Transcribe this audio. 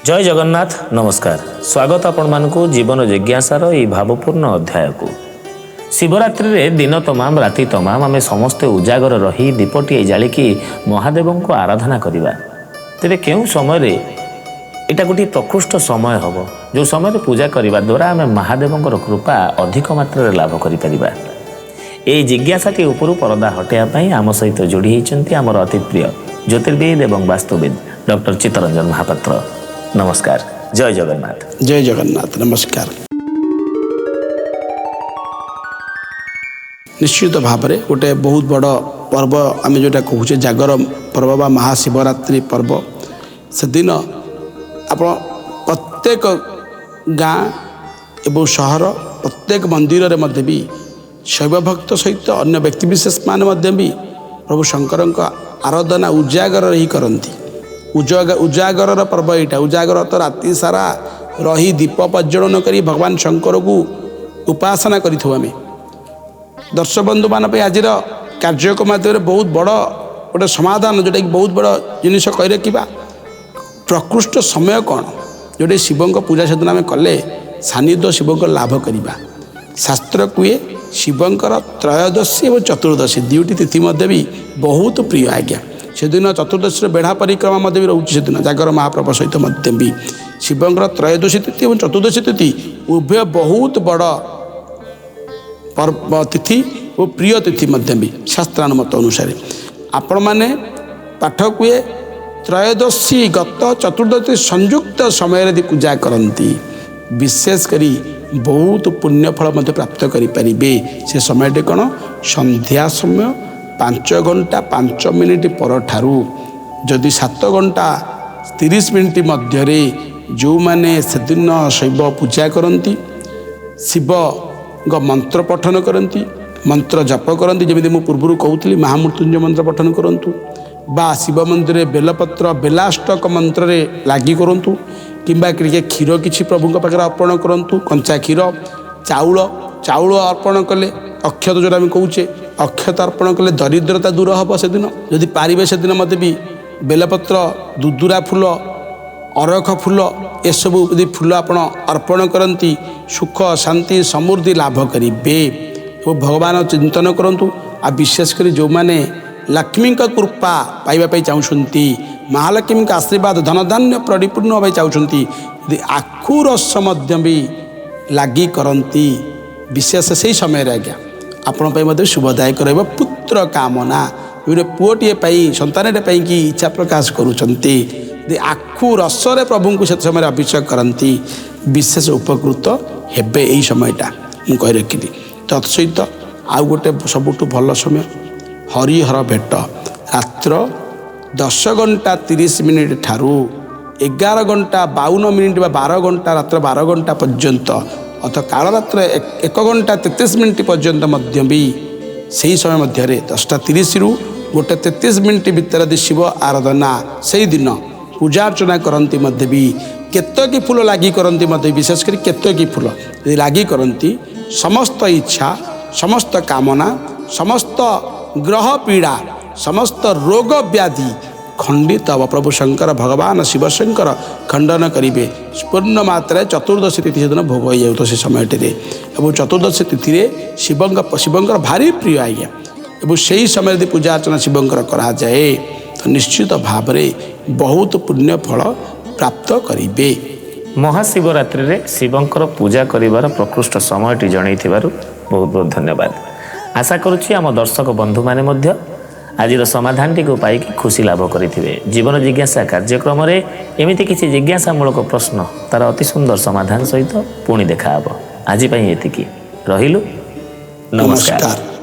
जय जगन्नाथ नमस्कार स्वागत आपण मानकु जीवन जिज्ञासार यह भावपूर्ण अध्याय को शिवरात्रि रे दिन तमाम राति तमाम आम समस्ते उजागर रही दीपटीए जालिकी महादेव को आराधना करवा तेरे क्यों समय यहाँ गोटे प्रकृष्ट समय हम जो समय पूजा करने द्वारा आम महादेव कृपा अधिक मात्रा लाभ करिपरिबा। ए जिज्ञासाटी उपरू परदा हटाइवाई आम सहित जोड़ी होती आमर अति प्रिय ज्योतिर्विद एवं वास्तुविद डॉक्टर चित्तरंजन महापात्र। नमस्कार, जय जगन्नाथ। जय जगन्नाथ नमस्कार। निश्चित भाव में गोटे बहुत बड़ पर्व आम जोटा कहूचे जागर पर्व बा महाशिवरात्रि पर्व से दिन आप प्रत्येक गाँ एवं सहर प्रत्येक मंदिर रे मध्य भी शैव भक्त सहित अन्य व्यक्तिविशेष माने भी प्रभु शंकर आराधना उजागर ही करती। उजागर पर्व यहाँ उजागर तो राति सारा रही दीप प्रज्वलन कर भगवान शंकर को उपासना करें। दर्शक बंधु मान आज कार्यक्रम माध्यम बहुत बड़ गोटे समाधान जोटा कि बहुत बड़ जिनिस कही रखा प्रकृष्ट समय कौन जोटे शिव पूजा सेदिन आम कले सानिध्य शिव को लाभ करवा। शास्त्र कहे शिवंकर त्रयोदशी और चतुर्दशी दुईटी तिथि मध्य भी बहुत प्रिय आज्ञा। से दिन चतुर्दशी बेढ़ा परिक्रमा भी रोचे से दिन जागर महाप्रभु सहित मध्य भी शिवंकर त्रयोदशी तिथि और चतुर्दशी तिथि उभय बहुत बड़ पर्व तिथि और प्रिय तिथि मध्य भी शास्त्रानुमत अनुसार आपण मैंने पाठ हुए त्रयोदशी गत चतुर्दशी संयुक्त समय यदि पूजा करती विशेषकर बहुत पुण्यफल मध्य प्राप्त करें। से समय कौन संध्या समय 5 घंटा 5 मिनिट पर ठारू जदि 7 घंटा 30 मिनिट मध्य जो माने से दिन शैव पूजा करती शिव मंत्र पठन करती मंत्र जप करती जमी मुझे पूर्व कहूली महामृत्युंजय मंत्र पठन करूँ बा शिव मंदिर बेलपत्र बेलाष्टक मंत्र लगी करूँ किंबा क्षीर किसी प्रभु पाखे अर्पण करूँ कंचा क्षीर चाउल अर्पण कले अक्षत जो आम कहे अक्षत अर्पण कले दरिद्रता दूर हम से दिन जदि पारे से दिन मत भी बेलपत्र दुदुरा फूल अरख फूल ये सब यदि फूल आपण अर्पण करती सुख शांति समृद्धि लाभ करेंगे और भगवान चिंतन करूँ। आ विशेषकर जो मैंने लक्ष्मी का कृपा पाइबा चाहती महालक्ष्मी का आशीर्वाद धन धान्य परिपूर्ण होगा चाहती यदि आखु रस भी लगी करती विशेष से ही समय आज्ञा आपण शुभदायक रहा पुत्र कामना गोटे पुओटे सन्तान कि इच्छा प्रकाश करुँचे आखु रसरे प्रभु को से समय अभिषेक करती विशेष उपकृत हेबे यही समयटा मुझे कही रखी। तत्सहित आउ गोटे सबुठ भल समय हरिहर भेट रात्र 10 घंटा 30 मिनिट ठारू 11 घंटा 52 मिनिट 12 घंटा रात्र 12 घंटा पर्यंत अथवा काल रात्र 1 घंटा 33 मिनिट पर्यंत मध्य भी सही समय मध्य 10:30 रु 1:33 मिनिट भितर शिव आराधना से दिन पूजा अर्चना करती मध्य भी केतकी फूल लगी करती मध्य विशेषकर केतकी फूल यदि लगी करती समस्त इच्छा समस्त कामना समस्त ग्रह पीड़ा समस्त रोग व्याधि खंडित हम प्रभु शंकर भगवान शिव शंकर खंडन करेंगे। पूर्ण मात्रा चतुर्दशी तिथि से दिन भोग हो जाए से समय और चतुर्दशी तिथि शिवंकर भारी प्रिय आज्ञा और से ही समय यदि पूजा अर्चना शिवंकर कराए तो निश्चित भाव में बहुत पुण्य फल प्राप्त करेंगे। महाशिवरात्रि रे शिवंकर पूजा करिवार प्रकृष्ट समयटी जणै बहुत बहुत धन्यवाद। आशा करुच्ची आम दर्शक बंधु माने मध्य आज समाधान टी पाई खुशी लाभ करेंगे। जीवन जिज्ञासा कार्यक्रम एमती किसी जिज्ञासामूलक प्रश्न तार अति सुंदर समाधान सहित पुणी देखा आज एतिकी रहिलु। नमस्कार।